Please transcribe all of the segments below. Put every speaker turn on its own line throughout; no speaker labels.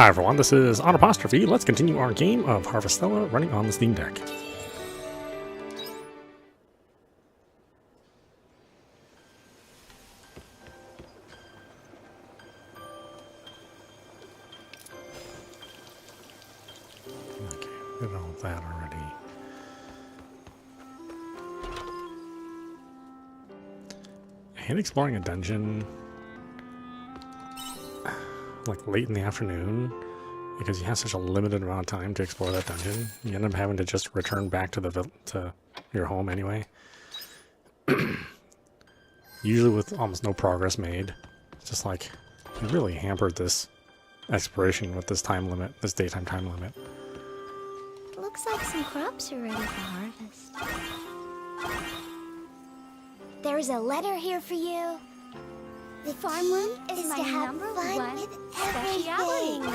Hi everyone, this is audap. Let's continue our game of Harvestella running on the Steam Deck. Okay, did all of that already. I hate exploring a dungeon like late in the afternoon because you have such a limited amount of time to explore that dungeon. You end up having to just return back to your home anyway. Usually with almost no progress made. It's just like you really hampered this exploration with this time limit, this daytime time limit.
Looks like some crops are ready for harvest. There's a letter here for you. The farmland is to have fun with everything.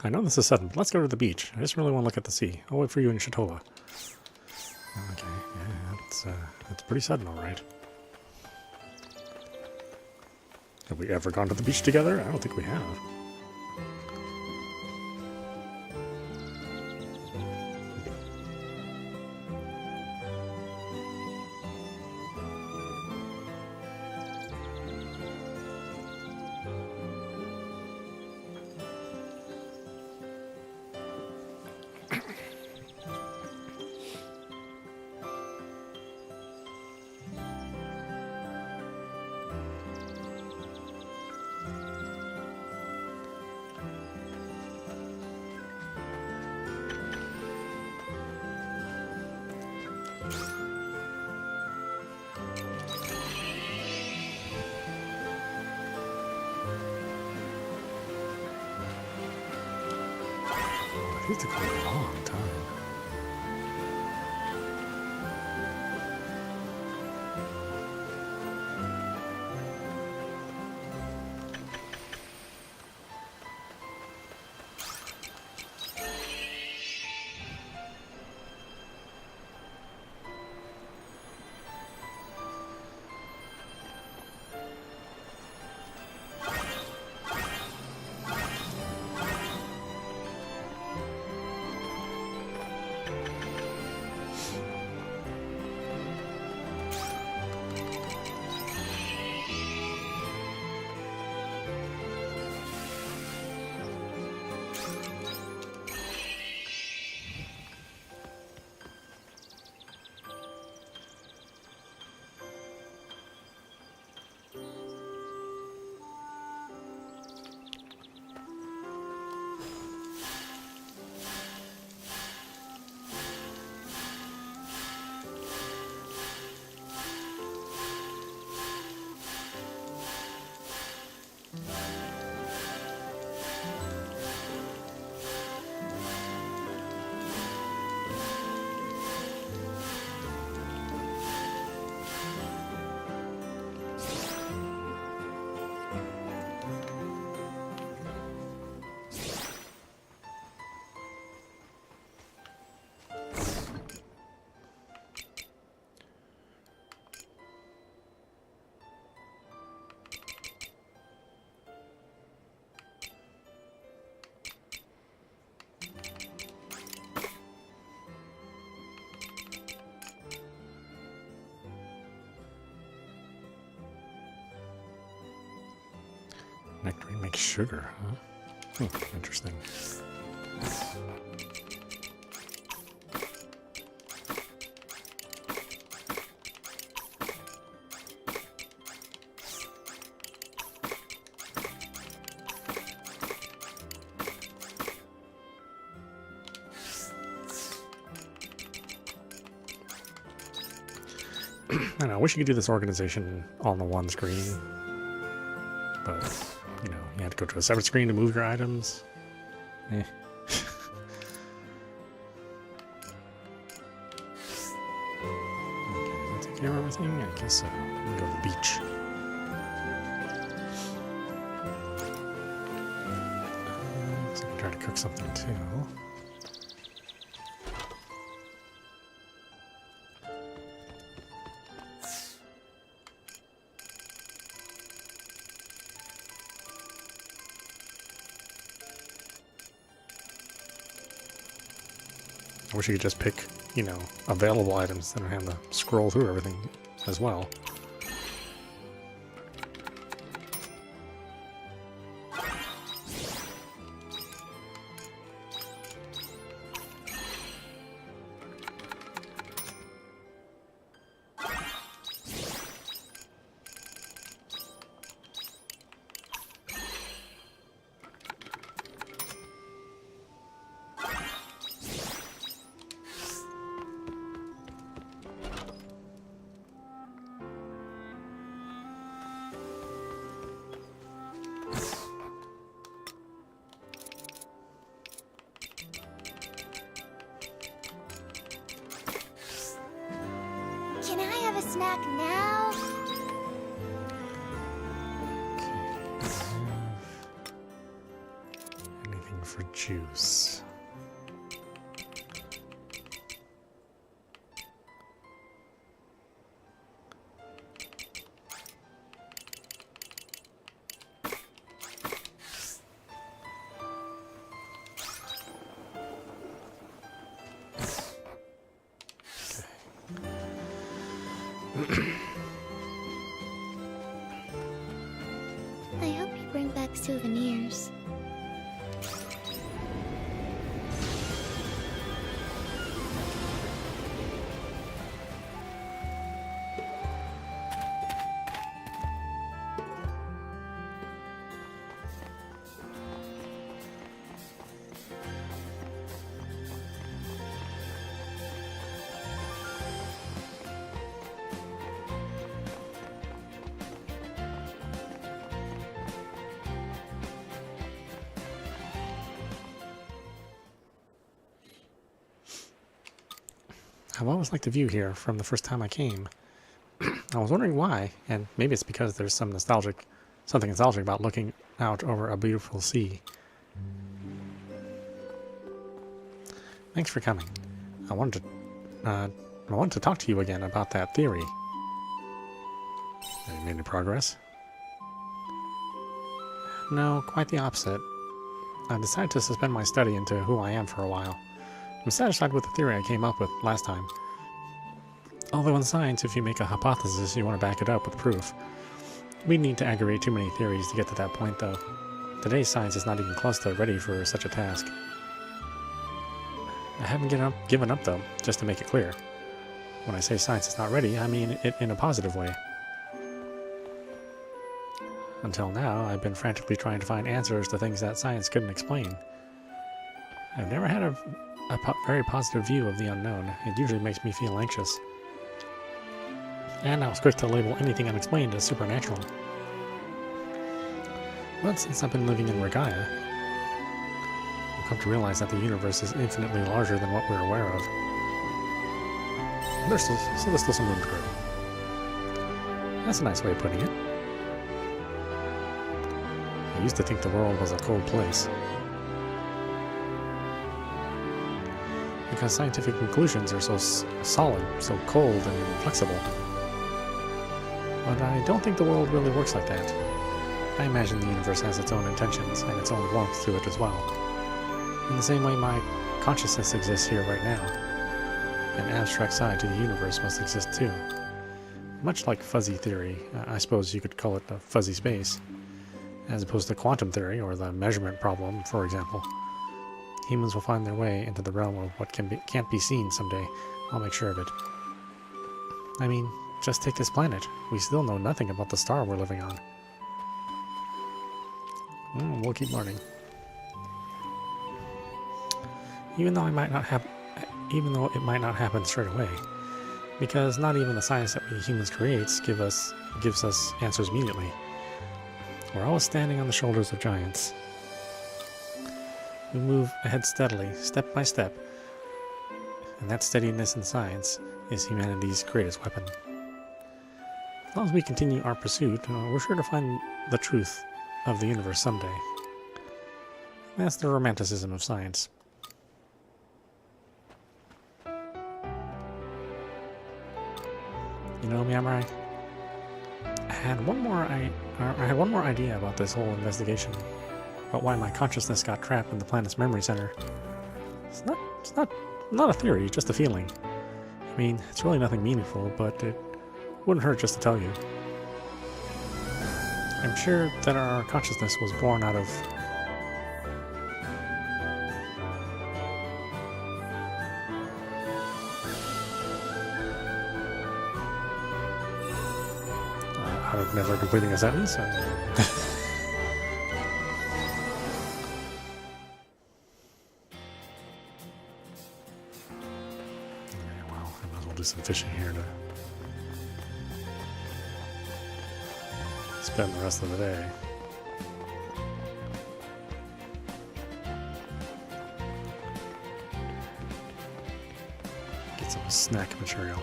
I know this is sudden, but let's go to the beach. I just really want to look at the sea. I'll wait for you in Shatova. Okay, yeah, it's pretty sudden, all right. Have we ever gone to the beach together? I don't think we have. It took a long time. Nectarine makes sugar, huh? Interesting. I know, I wish you could do this organization on the one screen, but you know, you had to go to a separate screen to move your items. care of everything? I guess so. We can go to the beach. So I can try to cook something too. I wish you could just pick, you know, available items and have to scroll through everything as well.
Can I have a snack now?
Anything for juice?
I hope you bring back souvenirs.
I've always liked the view here from the first time I came. I was wondering why, and maybe it's because there's something nostalgic about looking out over a beautiful sea. Thanks for coming. I wanted to talk to you again about that theory. Have you made any progress? No, quite the opposite. I decided to suspend my study into who I am for a while. I'm satisfied with the theory I came up with last time. Although in science, if you make a hypothesis, you want to back it up with proof. We need to aggregate too many theories to get to that point, though. Today's science is not even close to ready for such a task. I haven't given up, though, just to make it clear. When I say science is not ready, I mean it in a positive way. Until now, I've been frantically trying to find answers to things that science couldn't explain. I've never had a very positive view of the unknown. It usually makes me feel anxious. And I was quick to label anything unexplained as supernatural. But since I've been living in Regaya, I've come to realize that the universe is infinitely larger than what we're aware of. There's still some room to grow. That's a nice way of putting it. I used to think the world was a cold place. Because scientific conclusions are so solid, so cold and inflexible. But I don't think the world really works like that. I imagine the universe has its own intentions and its own warmth to it as well. In the same way my consciousness exists here right now. An abstract side to the universe must exist too. Much like fuzzy theory, I suppose you could call it a fuzzy space, as opposed to quantum theory or the measurement problem, for example. Humans will find their way into the realm of what can't be seen someday. I'll make sure of it. I mean, just take this planet. We still know nothing about the star we're living on. We'll keep learning. Even though it might not happen straight away, because not even the science that we humans create gives us answers immediately. We're always standing on the shoulders of giants. We move ahead steadily, step by step, and that steadiness in science is humanity's greatest weapon. As long as we continue our pursuit, we're sure to find the truth of the universe someday. That's the romanticism of science. You know, Miamurai, I had one more idea about this whole investigation, about why my consciousness got trapped in the planet's memory center. It's not a theory, just a feeling. I mean, it's really nothing meaningful, but it wouldn't hurt just to tell you. I'm sure that our consciousness was born out of never completing a sentence. Yeah, well, I might as well do some fishing here to spend the rest of the day. Get some snack material.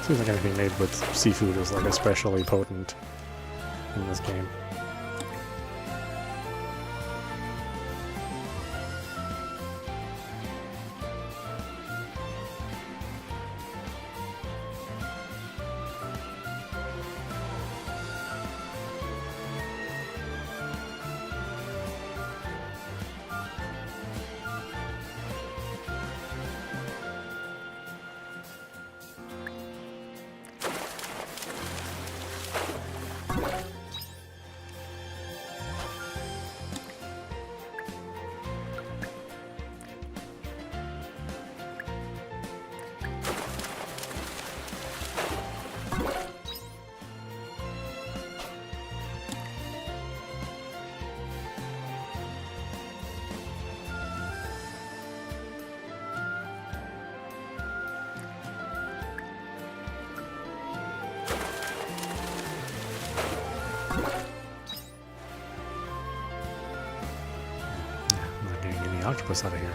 Seems like anything made with seafood is like especially potent in this game. Octopus out of here.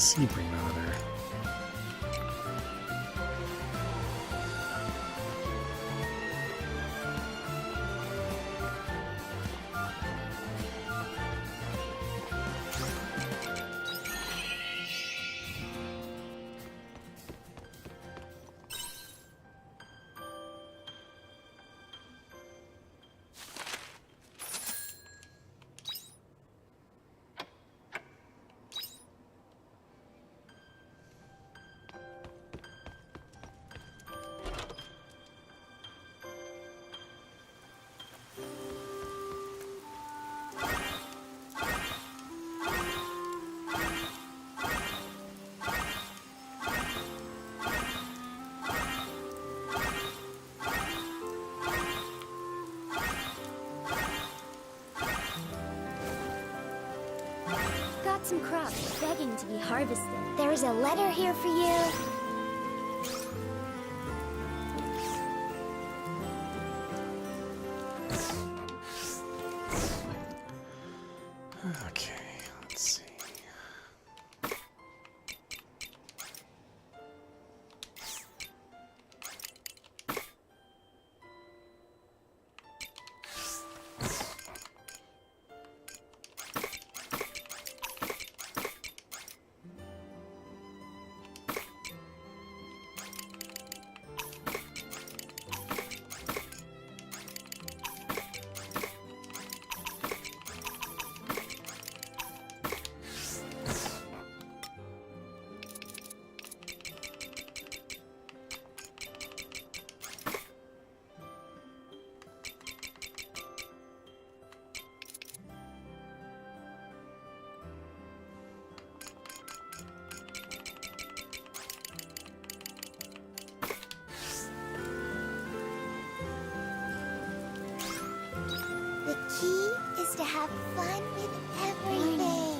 Sea bream out of there.
got some crops begging to be harvested. There is a letter here for you.
Okay, let's see.
The key is to have fun with everything.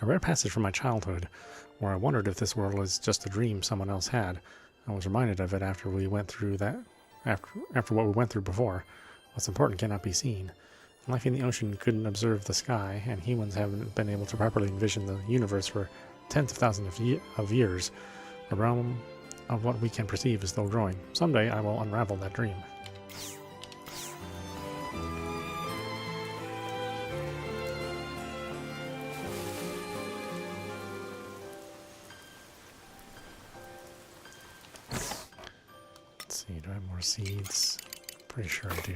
I read a passage from my childhood where I wondered if this world was just a dream someone else had. I was reminded of it after we went through that, after what we went through before. What's important cannot be seen. Life in the ocean couldn't observe the sky, and humans haven't been able to properly envision the universe for tens of thousands of years. The realm of what we can perceive is still growing. Someday I will unravel that dream. Let's see, do I have more seeds? Pretty sure I do.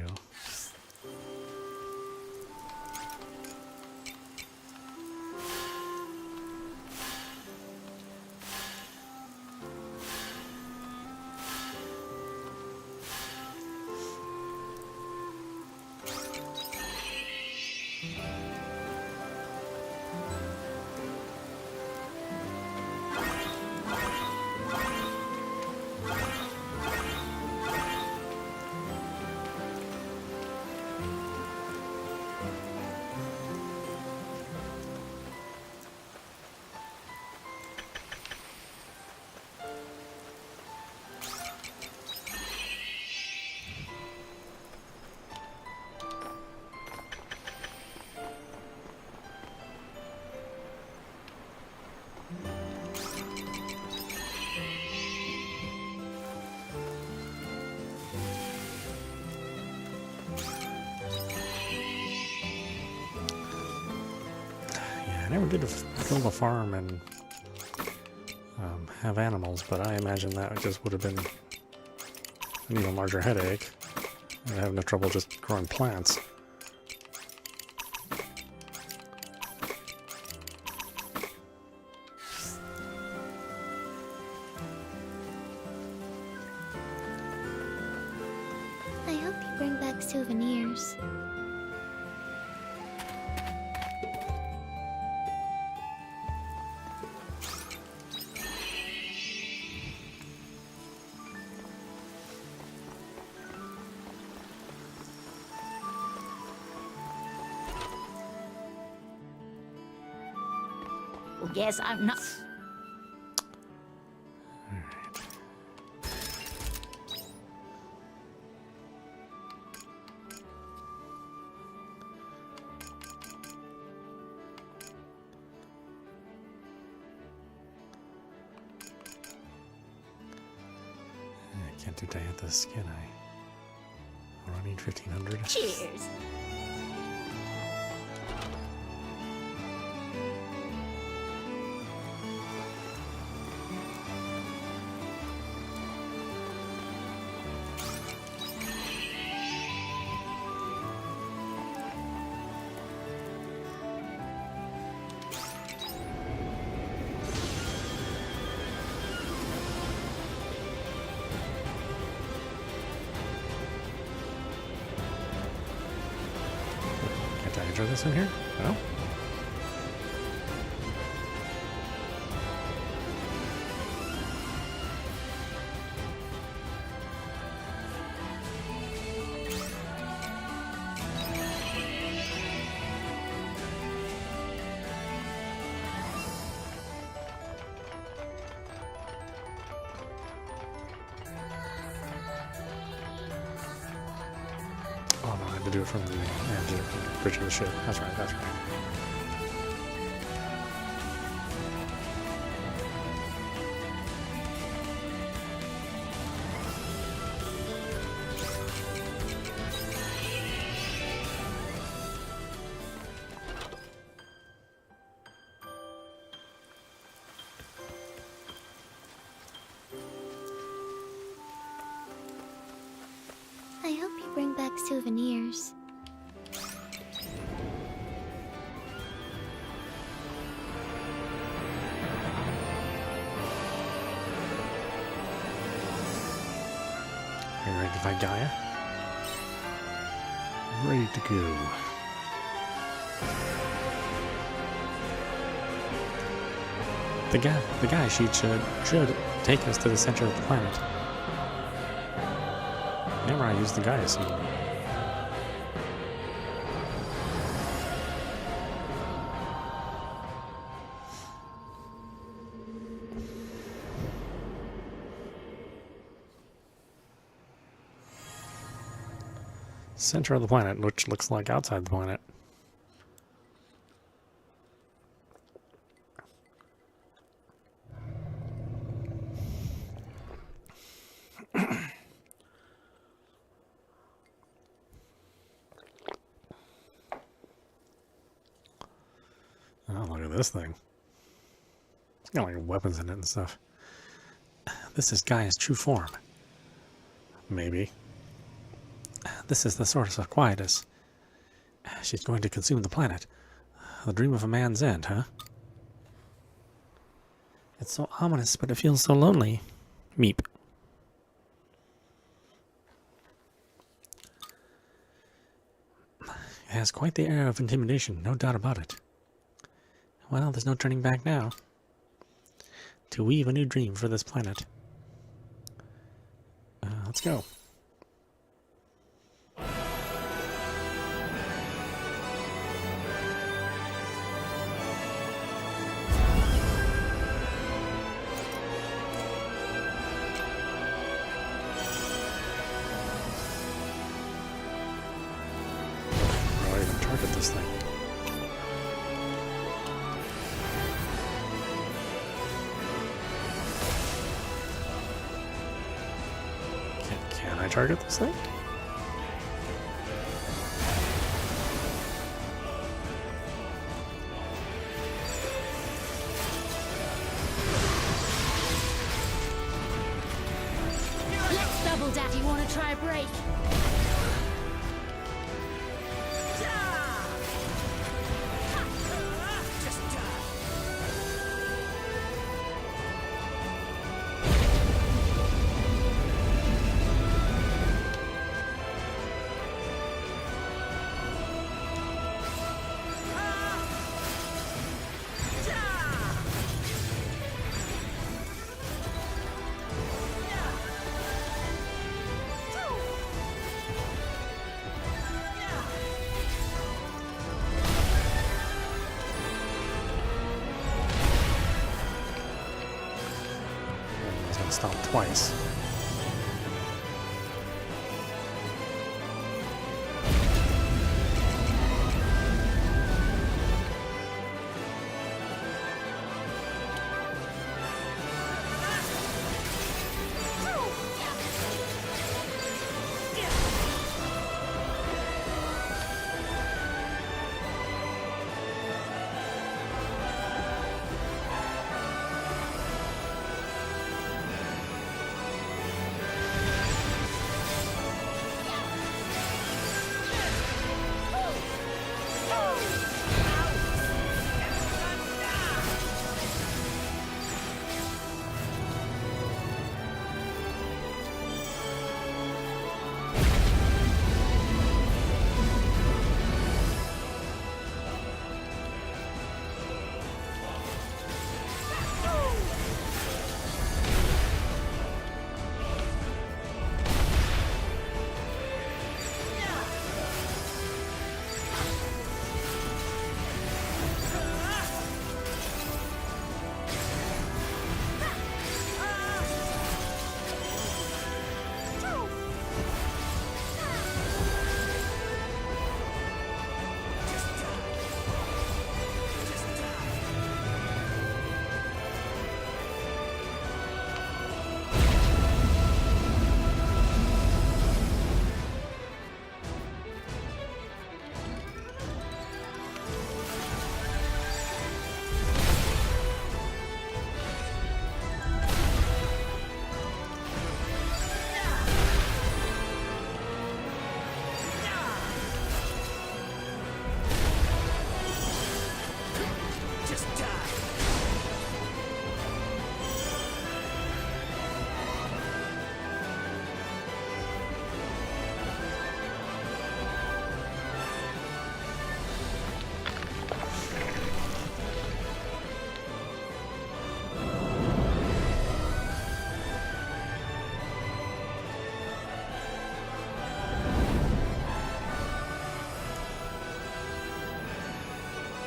I never did build a farm and have animals, but I imagine that just would have been an even larger headache. I'd have no trouble just growing plants.
I hope you bring back souvenirs.
Well, guess I'm not.
I can't do dianthus, can I? Oh, I need 1500.
Cheers.
enter this in here? No? Oh no, I had to do it from the edge of the bridge of the ship. That's right, that's right.
I hope you bring back souvenirs.
Are you ready to fight Gaia? Ready to go. The guy sheet should take us to the center of the planet. Remember, I used the Gaia seed. Center of the planet, which looks like outside the planet. Oh, look at this thing. It's got like weapons in it and stuff. This is Gaia's true form. Maybe. This is the source of Quietus. She's going to consume the planet. The dream of a man's end, huh? It's so ominous, but it feels so lonely. Meep. It has quite the air of intimidation, no doubt about it. Well, there's no turning back now. To weave a new dream for this planet. Let's go. I'll even target this thing. Can I target this thing?
Let's double daddy wanna try a break.
Stop twice.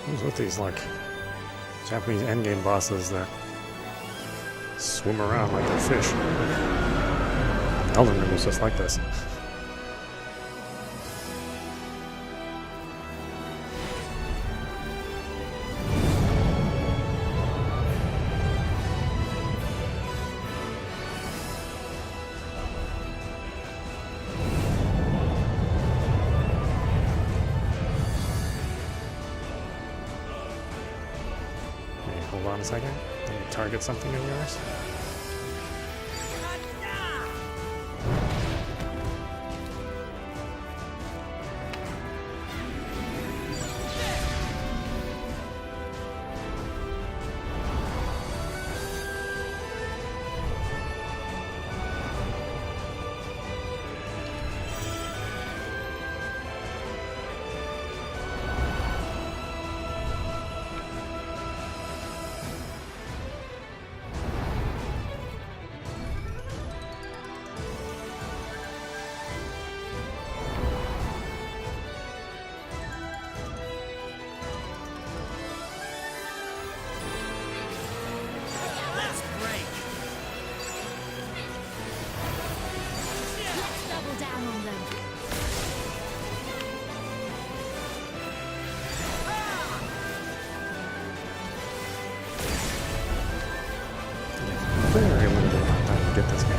Who's with these, like, Japanese endgame bosses that swim around like they're fish? Elden Ring was just like this. Hold on a second. Let me target something of yours. Very limited amount of time to get this game.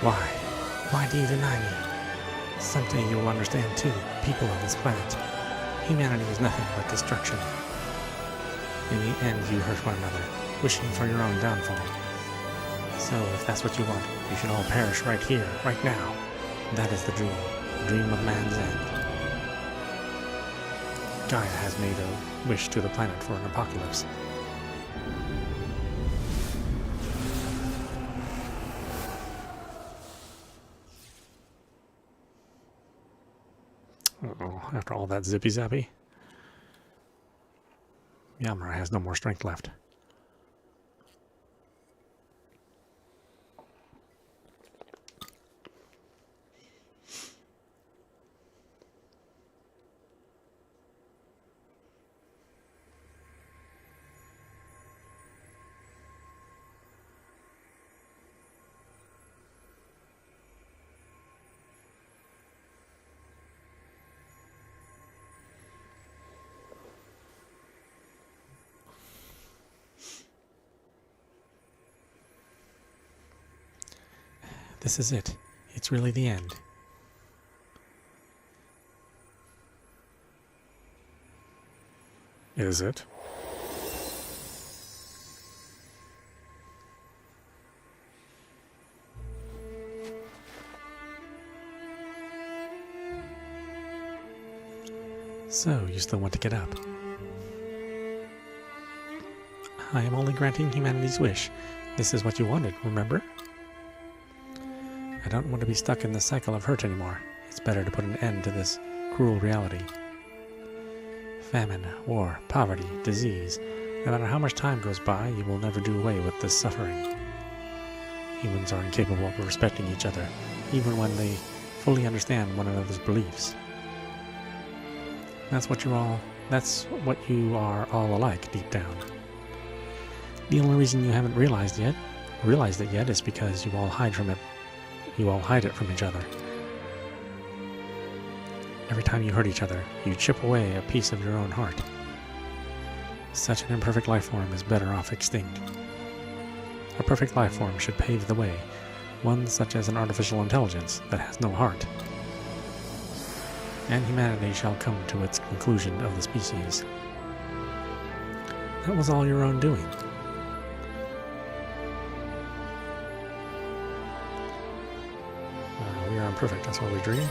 Why? Why do you deny me? Someday you will understand too, people of this planet. Humanity is nothing but destruction. In the end, you hurt one another, wishing for your own downfall. So, if that's what you want, you should all perish right here, right now. That is the dream of man's end. Gaia has made a wish to the planet for an apocalypse. Uh-oh, after all that zippy-zappy, Yamura has no more strength left. This is it. It's really the end. Is it? So, you still want to get up? I am only granting humanity's wish. This is what you wanted, remember? I don't want to be stuck in the cycle of hurt anymore. It's better to put an end to this cruel reality. Famine, war, poverty, disease. No matter how much time goes by, you will never do away with this suffering. Humans are incapable of respecting each other, even when they fully understand one another's beliefs. That's what you are all alike deep down. The only reason you haven't realized it yet is because you all hide it from each other. Every time you hurt each other, you chip away a piece of your own heart. Such an imperfect life form is better off extinct. A perfect life form should pave the way, one such as an artificial intelligence that has no heart. And humanity shall come to its conclusion of the species. That was all your own doing. We are imperfect, that's what we dream.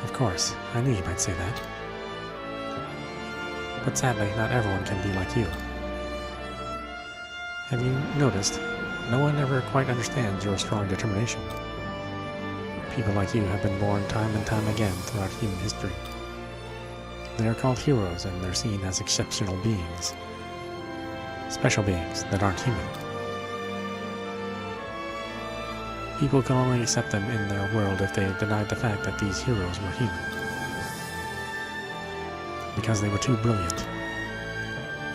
Of course, I knew you might say that. But sadly, not everyone can be like you. Have you noticed? No one ever quite understands your strong determination. People like you have been born time and time again throughout human history. They are called heroes, and they're seen as exceptional beings. Special beings that aren't human. People can only accept them in their world if they denied the fact that these heroes were human. Because they were too brilliant.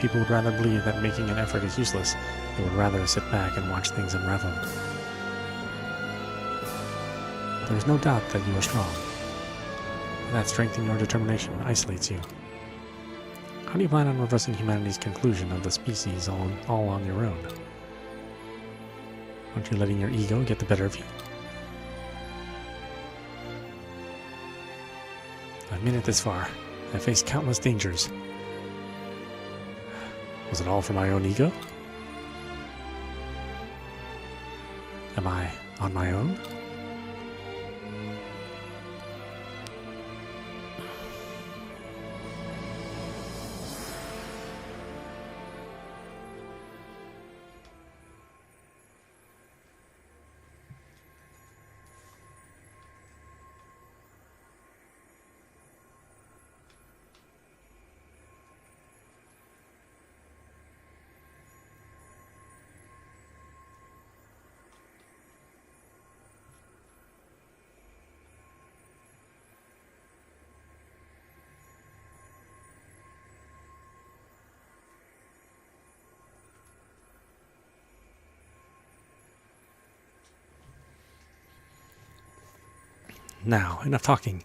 People would rather believe that making an effort is useless. They would rather sit back and watch things unravel. There is no doubt that you are strong. That strength in your determination isolates you. How do you plan on reversing humanity's conclusion of the species all on your own? Aren't you letting your ego get the better of you? I've made it this far. I've faced countless dangers. Was it all for my own ego? Am I on my own? Now, enough talking.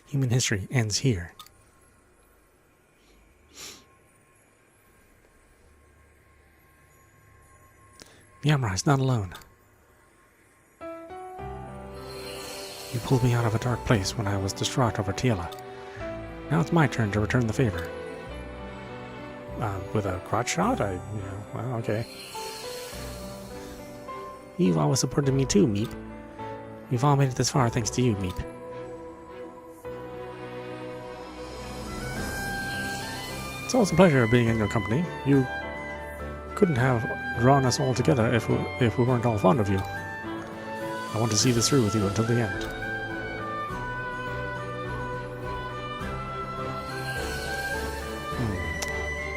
Human history ends here. Yamura is not alone. pulled me out of a dark place when I was distraught over Tiela. Now it's my turn to return the favor. With a crotch shot? Well, okay. You've always supported me too, Meep. We've all made it this far thanks to you, Meep. It's always a pleasure being in your company. You couldn't have drawn us all together if we weren't all fond of you. I want to see this through with you until the end.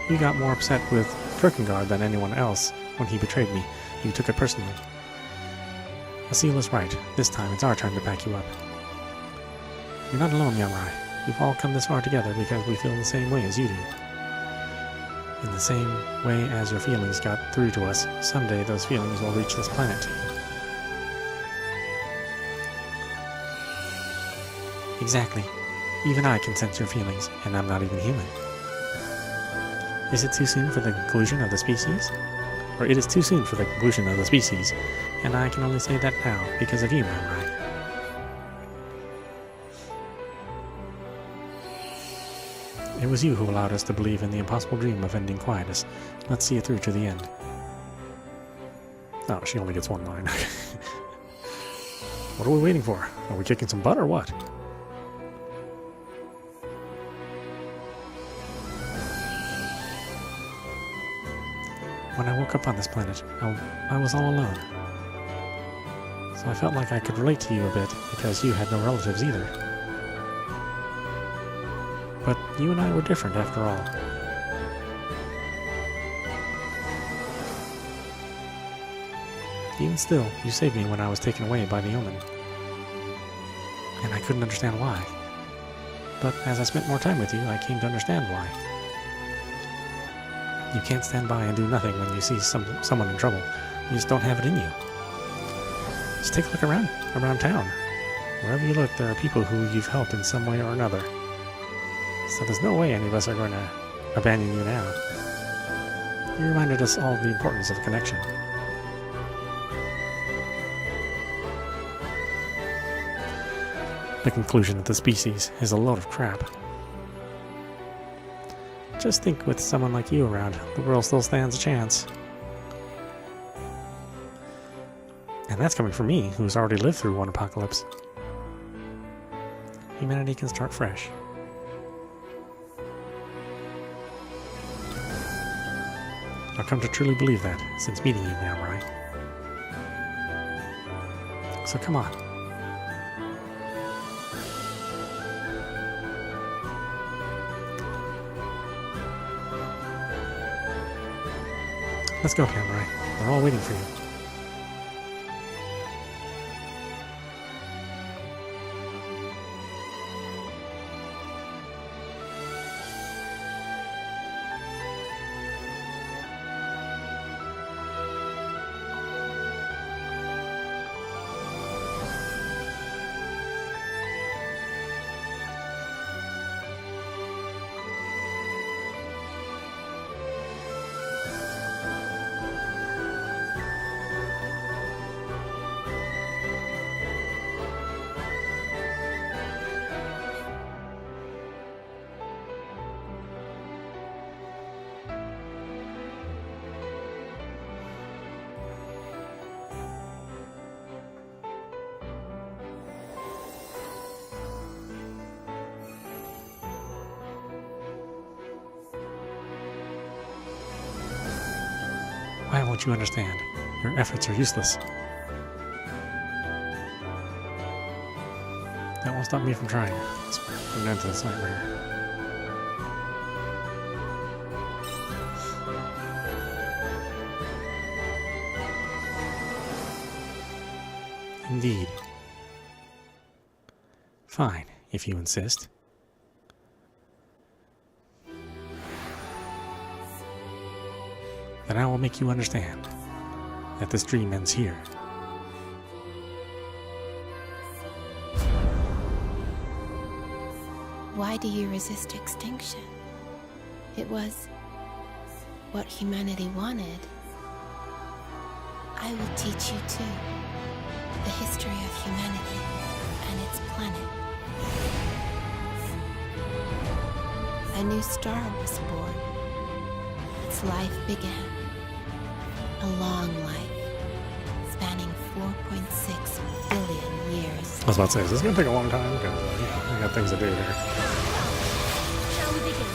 You got more upset with Kierkegaard than anyone else when he betrayed me. You took it personally. Asil is right. This time it's our turn to back you up. You're not alone, young Rai. We've all come this far together because we feel the same way as you do. In the same way as your feelings got through to us, someday those feelings will reach this planet. Exactly. Even I can sense your feelings, and I'm not even human. Is it too soon for the conclusion of the species? Or it is too soon for the conclusion of the species, and I can only say that now because of you, my Rai. It was you who allowed us to believe in the impossible dream of ending Quietus. Let's see it through to the end. Oh, she only gets one line. What are we waiting for? Are we kicking some butt or what? When I woke up on this planet, I was all alone. So I felt like I could relate to you a bit because you had no relatives either. But you and I were different after all. Even still, you saved me when I was taken away by the Omen. And I couldn't understand why. But as I spent more time with you, I came to understand why. You can't stand by and do nothing when you see someone in trouble. You just don't have it in you. Just take a look around town. Wherever you look, there are people who you've helped in some way or another. So there's no way any of us are going to abandon you now. You reminded us all of the importance of connection. The conclusion of the species is a load of crap. Just think with someone like you around, the world still stands a chance. And that's coming from me, who's already lived through one apocalypse. Humanity can start fresh. I've come to truly believe that since meeting you now, right? So come on. Let's go, Cameron. They're all waiting for you. Why won't you understand? Your efforts are useless. That won't stop me from trying. Let's put an end to this nightmare. Indeed. Fine, if you insist. Then I will make you understand that this dream ends here.
Why do you resist extinction? It was what humanity wanted. I will teach you too the history of humanity and its planet. A new star was born. Its life began. A long life, spanning 4.6 billion years.
I was about to say, is this going to take a long time? Because, I got things to do here.
Shall we begin?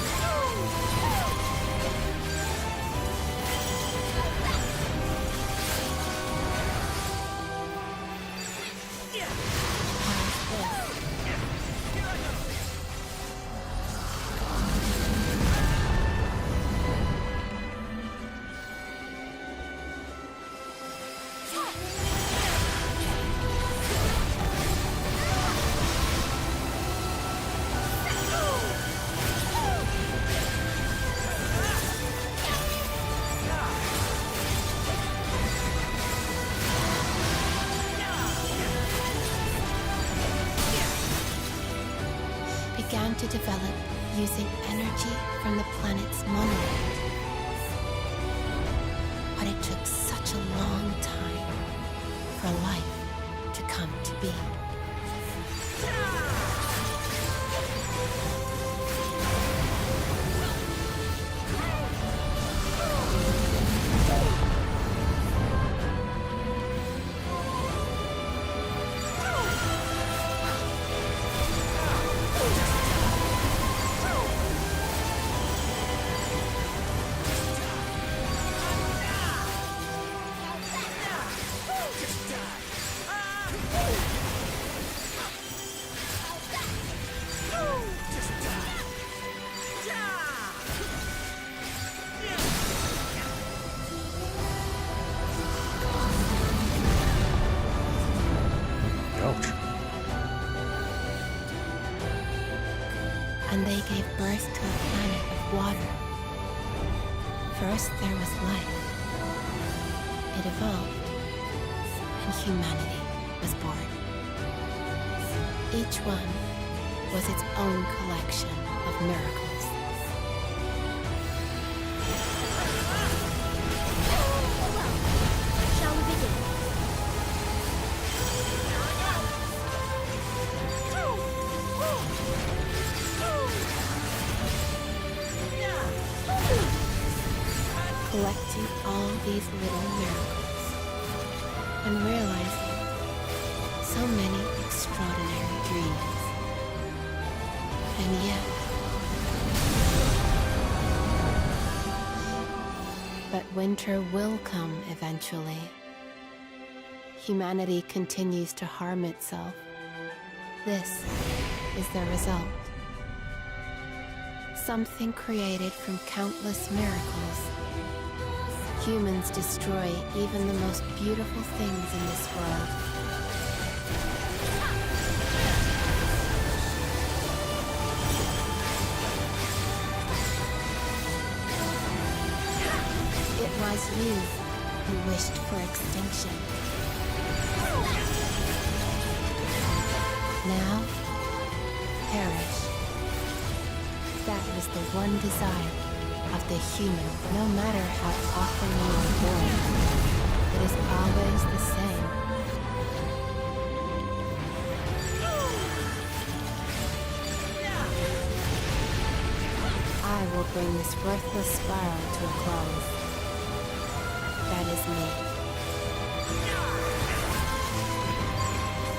Began to develop using energy from the planet's monolith. But it took such a long time for life to come to be.
Ouch.
And they gave birth to a planet of water. First there was life. It evolved, and humanity was born. Each one was its own collection of miracles.
Shall we begin?
Collecting all these little miracles and realizing so many extraordinary dreams. And yet, but winter will come eventually. Humanity continues to harm itself. This is the result. Something created from countless miracles. Humans destroy even the most beautiful things in this world. It was you who wished for extinction. Now, perish. That was the one desire of the human. No matter how often you are born, it is always the same. I will bring this worthless spiral to a close. That is me.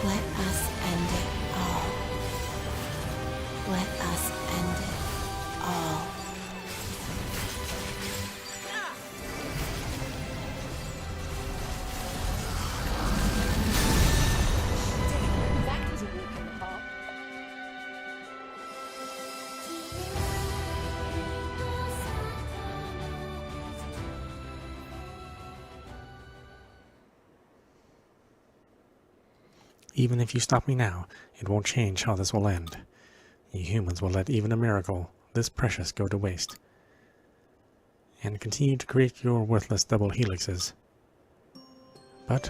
Let us end it all. Let us end it all.
That was a walk in the park.
Even if you stop me now, it won't change how this will end. You humans will let even a miracle this precious go to waste, and continue to create your worthless double helixes. But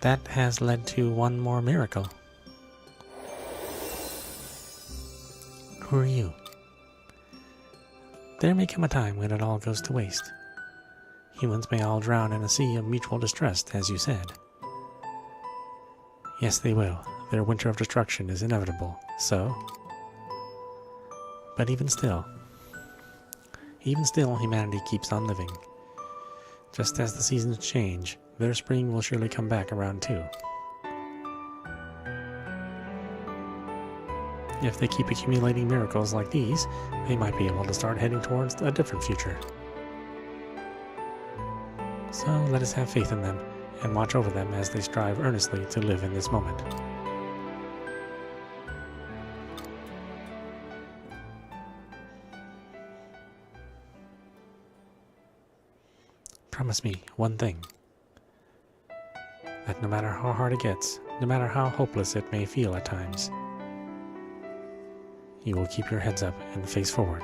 that has led to one more miracle. Who are you? There may come a time when it all goes to waste. Humans may all drown in a sea of mutual distrust, as you said. Yes, they will. Their winter of destruction is inevitable, so... But even still, humanity keeps on living. Just as the seasons change, their spring will surely come back around too. If they keep accumulating miracles like these, they might be able to start heading towards a different future. So let us have faith in them and watch over them as they strive earnestly to live in this moment. Promise me one thing. That no matter how hard it gets, no matter how hopeless it may feel at times, you will keep your heads up and face forward.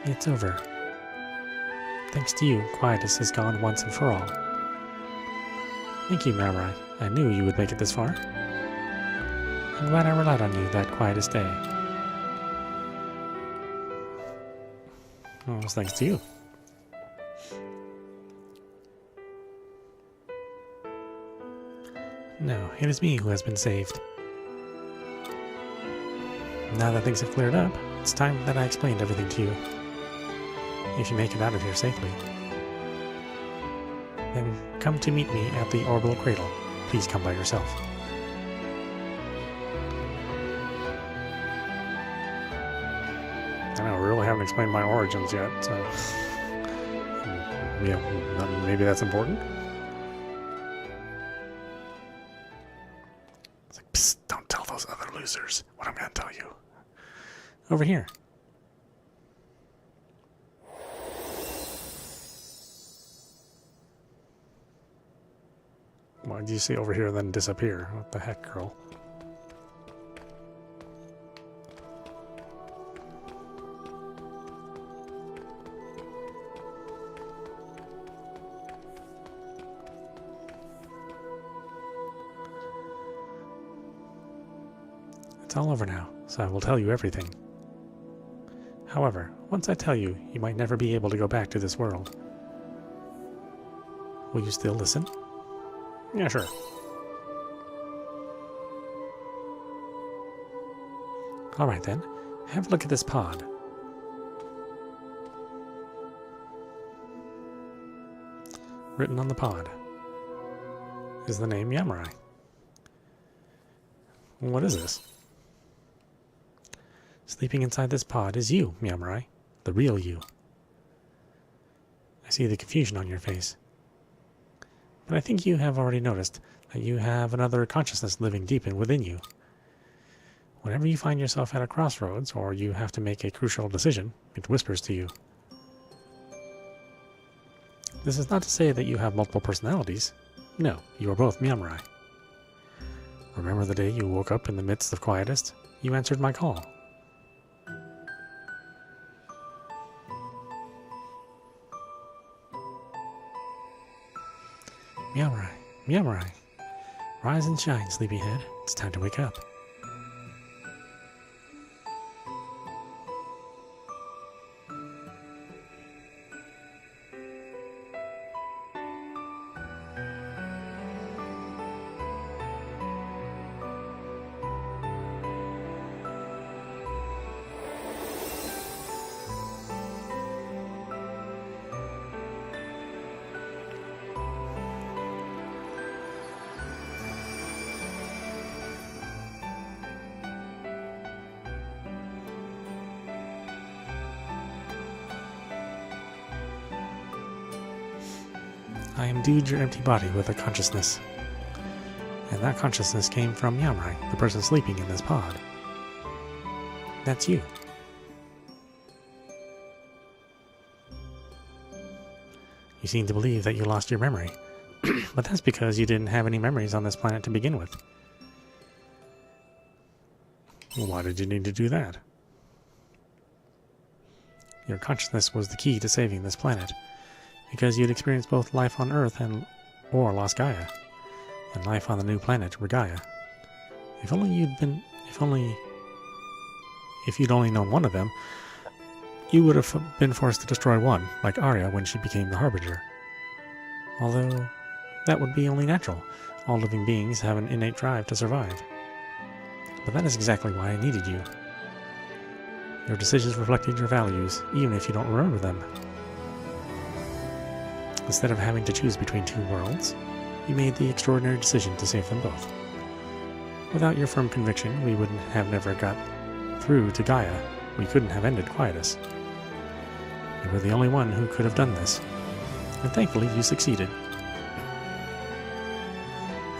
It's over. Thanks to you, Quietus has gone once and for all. Thank you, Marai. I knew you would make it this far. I'm glad I relied on you that Quietus day. Well, it was thanks to you. No, it is me who has been saved. Now that things have cleared up, it's time that I explained everything to you. If you make it out of here safely, then come to meet me at the orbital cradle. Please come by yourself. I know, we really haven't explained my origins yet, so... yeah, maybe that's important? It's like, psst, don't tell those other losers what I'm gonna tell you. Over here. Why do you say over here and then disappear? What the heck, girl? It's all over now, so I will tell you everything. However, once I tell you, you might never be able to go back to this world. Will you still listen? Yeah, sure. Alright then, have a look at this pod. Written on the pod is the name Yamurai. What is this? Sleeping inside this pod is you, Yamurai. The real you. I see the confusion on your face. But I think you have already noticed that you have another consciousness living deep within you. Whenever you find yourself at a crossroads, or you have to make a crucial decision, it whispers to you. This is not to say that you have multiple personalities. No, you are both Yamurai. Remember the day you woke up in the midst of Quietus? You answered my call. Yamurai, Yamurai. Rise and shine, sleepyhead. It's time to wake up. I imbued your empty body with a consciousness. And that consciousness came from Yamrai, the person sleeping in this pod. That's you. You seem to believe that you lost your memory, but that's because you didn't have any memories on this planet to begin with. Why did you need to do that? Your consciousness was the key to saving this planet, because you'd experienced both life on Earth or lost Gaia, and life on the new planet, Regaia. If you'd only known one of them, you would have been forced to destroy one, like Arya when she became the Harbinger. Although, that would be only natural. All living beings have an innate drive to survive. But that is exactly why I needed you. Your decisions reflected your values, even if you don't remember them. Instead of having to choose between two worlds, you made the extraordinary decision to save them both. Without your firm conviction, we would have never got through to Gaia. We couldn't have ended Quietus. You were the only one who could have done this, and thankfully you succeeded.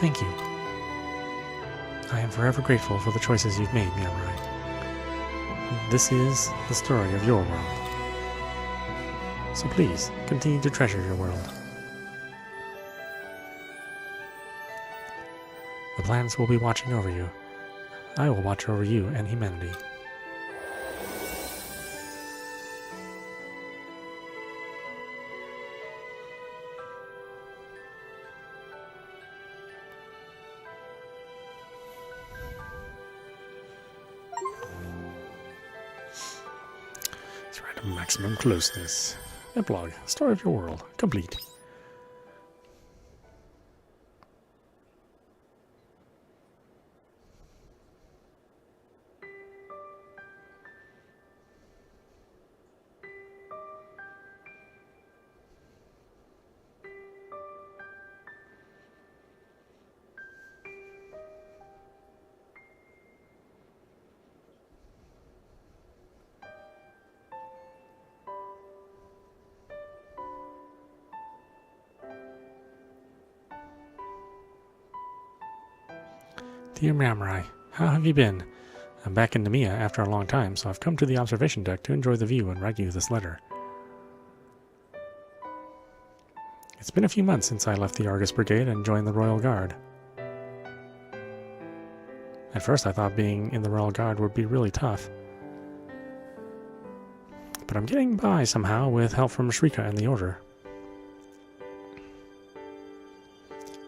Thank you. I am forever grateful for the choices you've made, Yamrai. This is the story of your world. So please, continue to treasure your world. The planets will be watching over you. I will watch over you and humanity. Maximum closeness. Epilogue. Story of your world. Complete. Dear Yamrai, how have you been? I'm back in Namiya after a long time, so I've come to the observation deck to enjoy the view and write you this letter. It's been a few months since I left the Argus Brigade and joined the Royal Guard. At first I thought being in the Royal Guard would be really tough. But I'm getting by somehow with help from Shrika and the Order.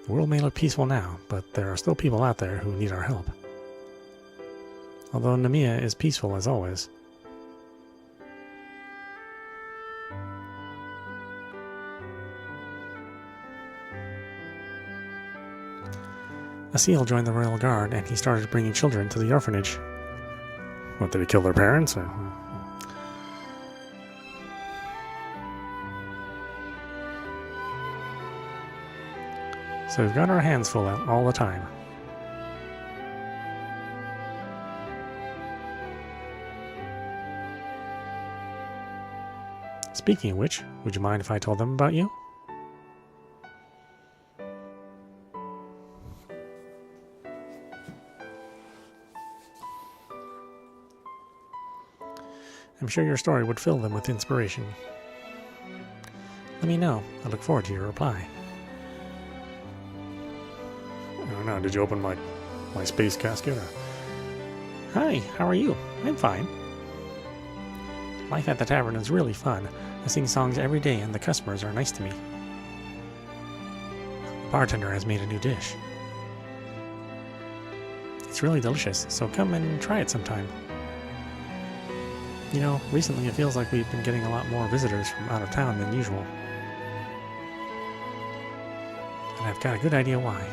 The world may look peaceful now, but there are still people out there who need our help. Although Namiya is peaceful as always. Asil joined the Royal Guard and he started bringing children to the orphanage. What, did he kill their parents? So we've got our hands full out all the time. Speaking of which, would you mind if I told them about you? I'm sure your story would fill them with inspiration. Let me know. I look forward to your reply. I don't know, did you open my space casket? Hi, how are you? I'm fine. Life at the tavern is really fun. I sing songs every day and the customers are nice to me. The bartender has made a new dish. It's really delicious, so come and try it sometime. You know, recently it feels like we've been getting a lot more visitors from out of town than usual. And I've got a good idea why.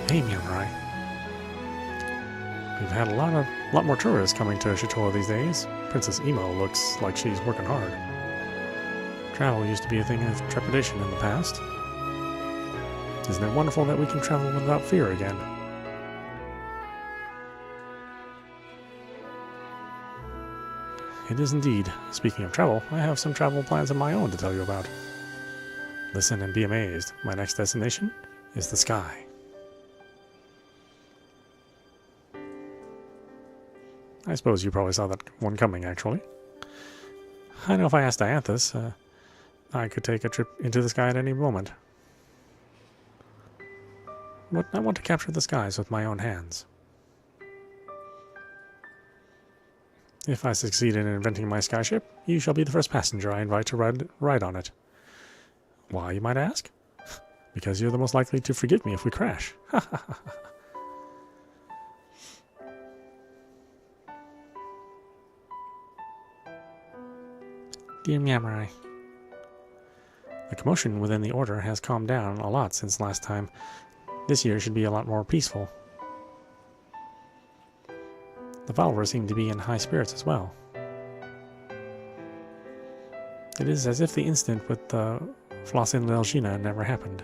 Hey, Yamrai. We've had a lot more tourists coming to Shitoa these days. Princess Emo looks like she's working hard. Travel used to be a thing of trepidation in the past. Isn't it wonderful that we can travel without fear again? it is indeed. Speaking of travel, I have some travel plans of my own to tell you about. Listen and be amazed. My next destination is the sky. I suppose you probably saw that one coming, actually. I know if I asked Dianthus, I could take a trip into the sky at any moment. But I want to capture the skies with my own hands. If I succeed in inventing my skyship, you shall be the first passenger I invite to ride on it. Why, you might ask? Because you're the most likely to forgive me if we crash. Dear Miamurai, the commotion within the Order has calmed down a lot since last time. This year should be a lot more peaceful. The followers seem to be in high spirits as well. It is as if the incident with the Floss Indulgina never happened.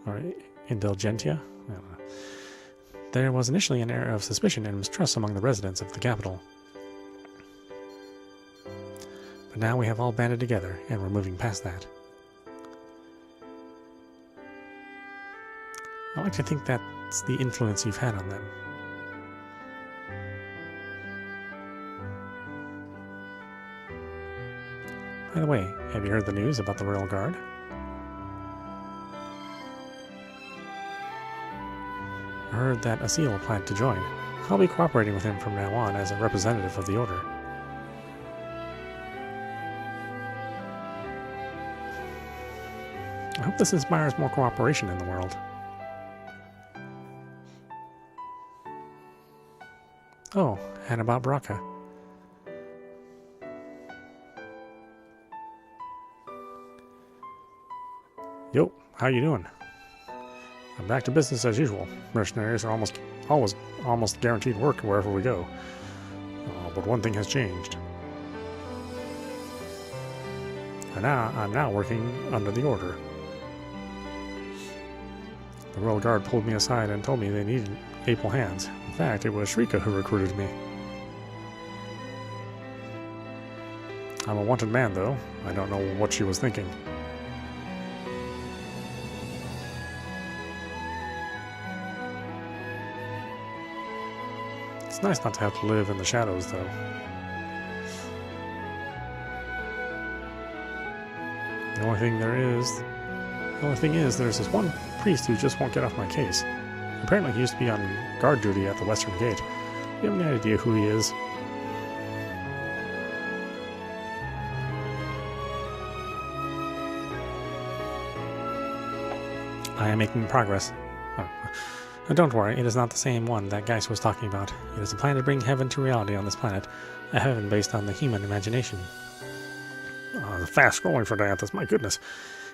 Or Indulgentia? I don't know. There was initially an air of suspicion and mistrust among the residents of the capital. But now we have all banded together, and we're moving past that. I like to think that's the influence you've had on them. By the way, have you heard the news about the Royal Guard? I heard that Asil planned to join. I'll be cooperating with him from now on as a representative of the Order. I hope this inspires more cooperation in the world. Oh, and about Baraka. Yo, how you doing? I'm back to business as usual. Mercenaries are almost guaranteed work wherever we go. But one thing has changed. I'm now working under the Order. The Royal Guard pulled me aside and told me they needed able hands. In fact, it was Shrika who recruited me. I'm a wanted man, though. I don't know what she was thinking. It's nice not to have to live in the shadows, though. The only thing is, there's this one priest who just won't get off my case. Apparently he used to be on guard duty at the Western Gate. Do you have any idea who he is? I am making progress. Oh. Don't worry, it is not the same one that Geist was talking about. It is a plan to bring heaven to reality on this planet, a heaven based on the human imagination. Fast scrolling for Dianthus, my goodness.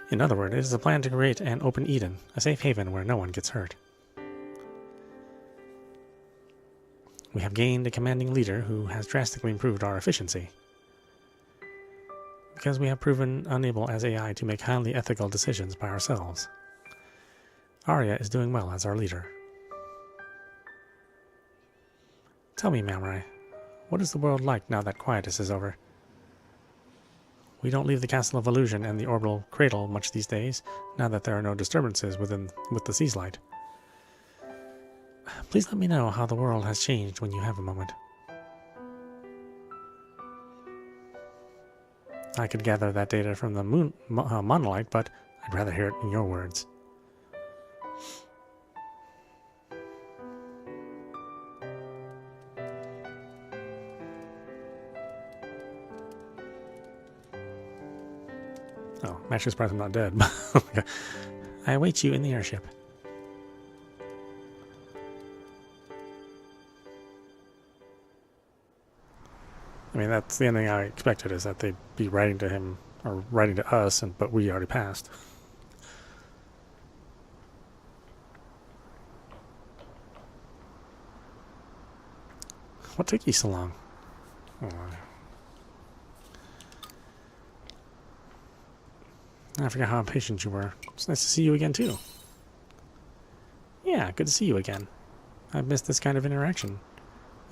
In other words, it is a plan to create an open Eden, a safe haven where no one gets hurt. We have gained a commanding leader who has drastically improved our efficiency. Because we have proven unable as AI to make highly ethical decisions by ourselves. Arya is doing well as our leader. Tell me, Mamurai, what is the world like now that Quietus is over? We don't leave the Castle of Illusion and the Orbital Cradle much these days, now that there are no disturbances with the Sea's Light. Please let me know how the world has changed when you have a moment. I could gather that data from the monolith, but I'd rather hear it in your words. Oh, Match surprised I'm not dead. I await you in the airship. I mean, that's the ending I expected, is that they'd be writing to him, or writing to us, but we already passed. What took you so long? Oh. I forgot how impatient you were. It's nice to see you again, too. Yeah, good to see you again. I've missed this kind of interaction.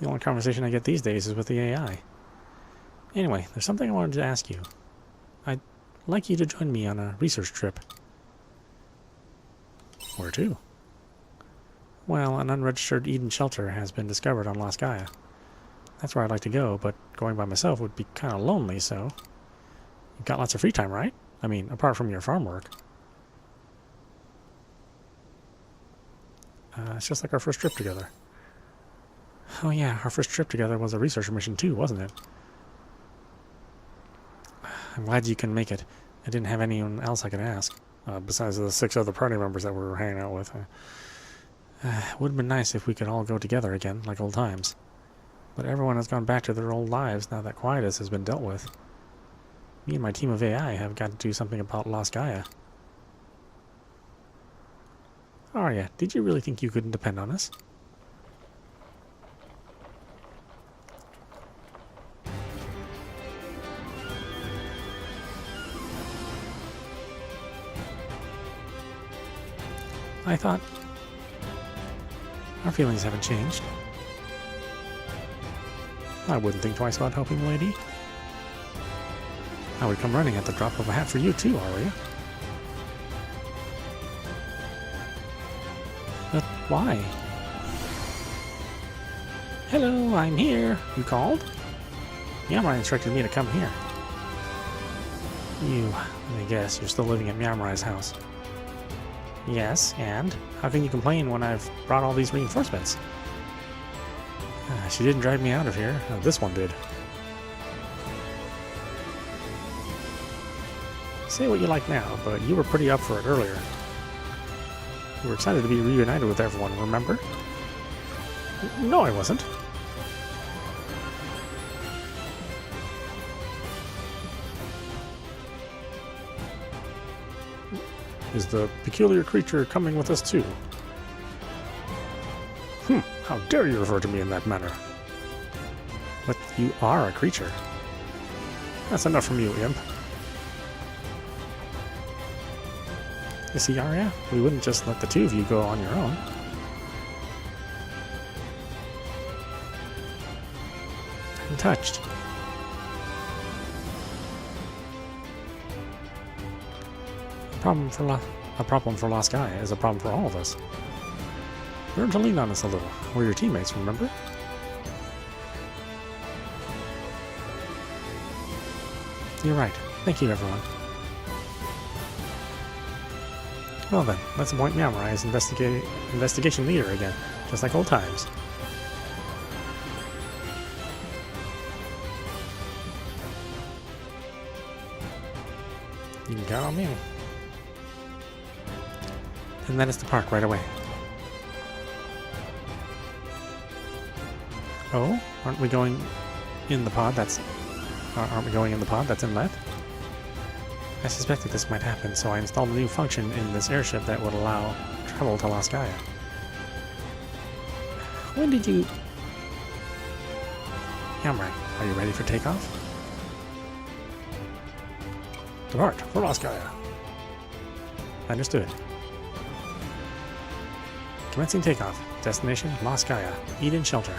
The only conversation I get these days is with the AI. Anyway, there's something I wanted to ask you. I'd like you to join me on a research trip. Where to? Well, an unregistered Eden shelter has been discovered on Las Gaia. That's where I'd like to go, but going by myself would be kind of lonely, so... You've got lots of free time, right? I mean, apart from your farm work. It's just like our first trip together. Oh yeah, our first trip together was a research mission too, wasn't it? I'm glad you can make it. I didn't have anyone else I could ask, besides the 6 other party members that we were hanging out with. It would have been nice if we could all go together again, like old times. But everyone has gone back to their old lives now that Quietus has been dealt with. Me and my team of AI have got to do something about Las Gaia. Arya, did you really think you couldn't depend on us? I thought... Our feelings haven't changed. I wouldn't think twice about helping, lady. I would come running at the drop of a hat for you too, Arya. But why? Hello, I'm here. You called? Yamrai instructed me to come here. I guess you're still living at Yamrai's house. Yes, and? How can you complain when I've brought all these reinforcements? She didn't drive me out of here. This one did. Say what you like now, but you were pretty up for it earlier. You were excited to be reunited with everyone, remember? No, I wasn't. Is the peculiar creature coming with us too? How dare you refer to me in that manner? But you are a creature. That's enough from you, imp. You see, Arya, we wouldn't just let the two of you go on your own. I'm touched. A problem for Las Gaia is a problem for all of us. Learn to lean on us a little. We're your teammates, remember? You're right. Thank you, everyone. Well then, let's appoint Yamrai as investigation leader again, just like old times. You can count on me. And that is the park right away. Oh, aren't we going in the pod that's... aren't we going in the pod that's in left? I suspected this might happen, so I installed a new function in this airship that would allow travel to Las Gaia. When did you... Yamrai, are you ready for takeoff? Depart for Las Gaia. Understood. Commencing takeoff. Destination, Las Gaia. Eden Shelter.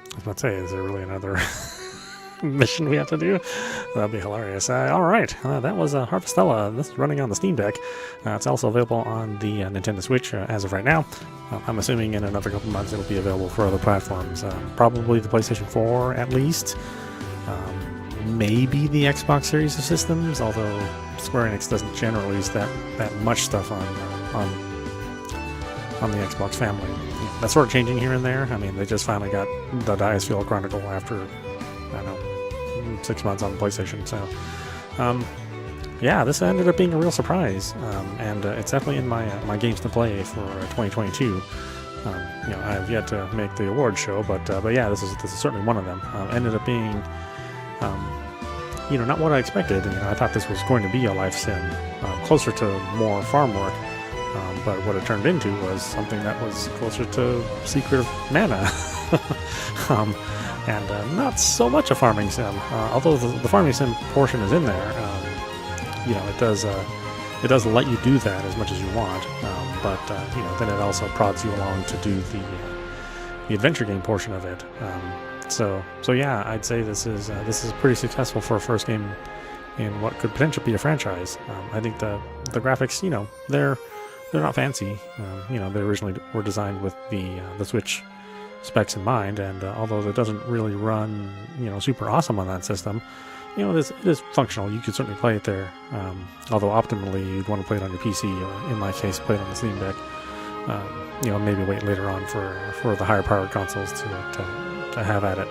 I was about to say, is there really another mission we have to do? That'd be hilarious. Alright, that was Harvestella. This is running on the Steam Deck. It's also available on the Nintendo Switch as of right now. I'm assuming in another couple months it'll be available for other platforms. Probably the PlayStation 4 at least. Maybe the Xbox series of systems, although Square Enix doesn't generally use that much stuff on the Xbox family. That's sort of changing here and there. I mean, they just finally got the Diasfield Chronicle after, I don't know, 6 months on the PlayStation. So, yeah, this ended up being a real surprise, and it's definitely in my games to play for 2022. You know, I've yet to make the award show, but yeah, this is certainly one of them. Ended up being, you know, not what I expected. You know, I thought this was going to be a life sim, closer to more farm work. but what it turned into was something that was closer to Secret of Mana. And not so much a farming sim, although the farming sim portion is in there. It does let you do that as much as you want, but then it also prods you along to do the adventure game portion of it. So yeah, I'd say this is pretty successful for a first game in what could potentially be a franchise. I think the graphics, they're not fancy. They originally were designed with the Switch specs in mind, and although it doesn't really run super awesome on that system, it is functional. You could certainly play it there, although optimally you'd want to play it on your PC, or in my case play it on the Steam Deck. Maybe wait later on for the higher powered consoles to have at it.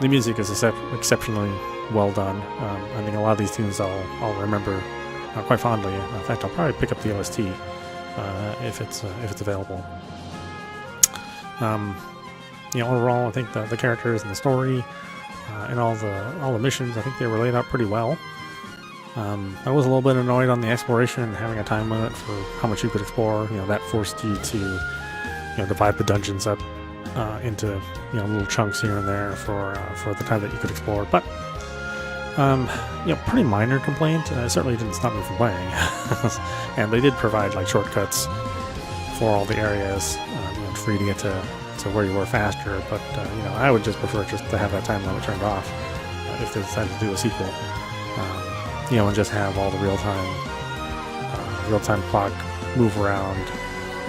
The music is exceptionally well done. I think a lot of these tunes I'll remember quite fondly. In fact, I'll probably pick up the OST if it's available. Overall, I think the characters and the story and all the missions, I think they were laid out pretty well. I was a little bit annoyed on the exploration and having a time limit for how much you could explore. That forced you to divide the dungeons up into little chunks here and there for the time that you could explore. But pretty minor complaint. It certainly didn't stop me from playing. And they did provide like shortcuts for all the areas for you to get to where you were faster. But I would just prefer just to have that time limit turned off if they decided to do a sequel. And just have all the real-time clock move around,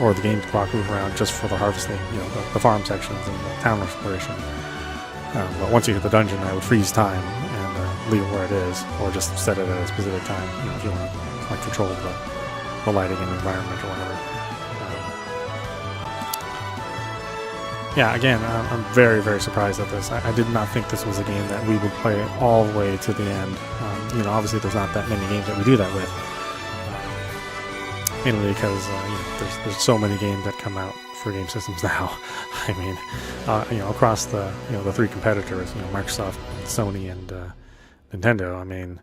or the game's clock move around just for the harvesting, the farm sections and the town exploration. But once you hit the dungeon, I would freeze time and leave it where it is, or just set it at a specific time, if you want to control the lighting and environment or whatever. Again, I'm very, very surprised at this. I did not think this was a game that we would play all the way to the end. Obviously there's not that many games that we do that with. Mainly because, there's so many games that come out for game systems now. I mean, across the three competitors, Microsoft, Sony, and Nintendo,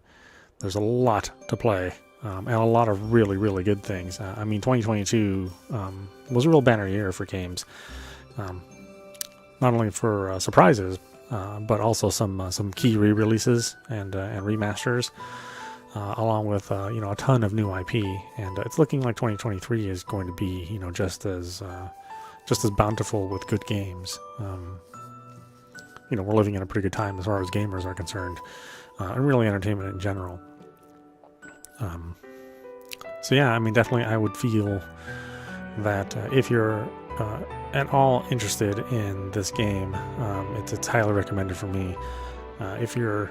there's a lot to play. And a lot of really, really good things. 2022 was a real banner year for games. Not only for surprises, but also some key re-releases and remasters, along with a ton of new IP. And it's looking like 2023 is going to be just as bountiful with good games. We're living in a pretty good time as far as gamers are concerned, and really entertainment in general. Definitely I would feel that if you're at all interested in this game, it's highly recommended for me. If you're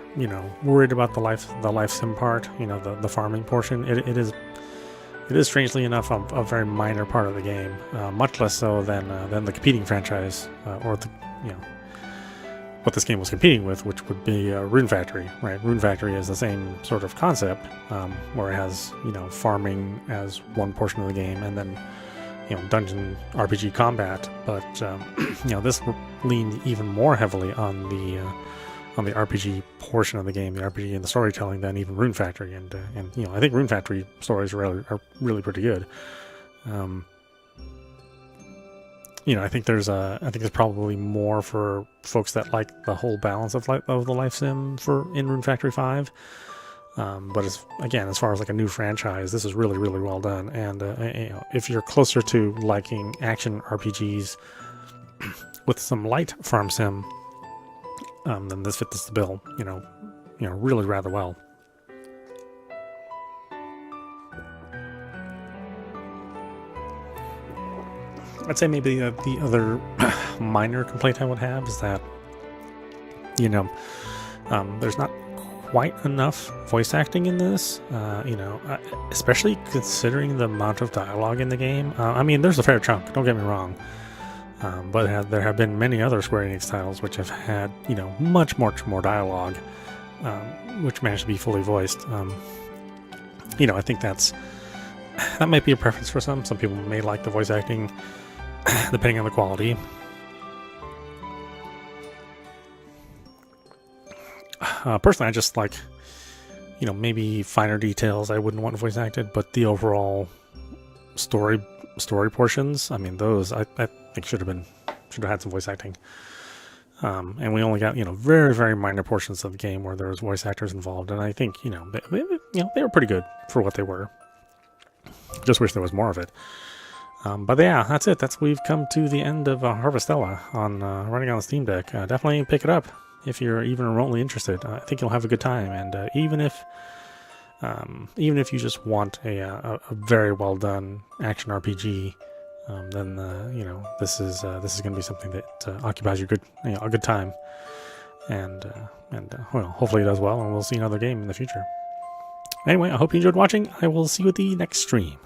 worried about the life sim part, the farming portion, it is strangely enough a very minor part of the game, much less so than the competing franchise, or what this game was competing with, which would be Rune Factory, right? Rune Factory is the same sort of concept, where it has farming as one portion of the game, and then dungeon RPG combat. But this leaned even more heavily on the RPG portion of the game, the RPG and the storytelling, than even Rune Factory. And I think Rune Factory stories are really pretty good. I think there's probably more for folks that like the whole balance of the life sim in Rune Factory 5. But as far as like a new franchise, this is really, really well done. And if you're closer to liking action RPGs with some light farm sim, then this fits the bill. Really rather well. I'd say maybe the other minor complaint I would have is that there's not quite enough voice acting in this, especially considering the amount of dialogue in the game. There's a fair chunk, don't get me wrong, but there have been many other Square Enix titles which have had much more dialogue, which managed to be fully voiced. I think that might be a preference for some people may like the voice acting depending on the quality. Personally, I just like, maybe finer details I wouldn't want voice acted, but the overall story portions, I mean, those I think should have had some voice acting. And we only got, very, very minor portions of the game where there was voice actors involved, and I think, they were pretty good for what they were. Just wish there was more of it. But yeah, that's it. We've come to the end of Harvestella on running on the Steam Deck. Definitely pick it up if you're even remotely interested. I think you'll have a good time, and even if you just want a very well done action RPG, then this is going to be something that occupies your a good time, and well, hopefully it does well, and we'll see another game in the future. Anyway, I hope you enjoyed watching. I will see you at the next stream.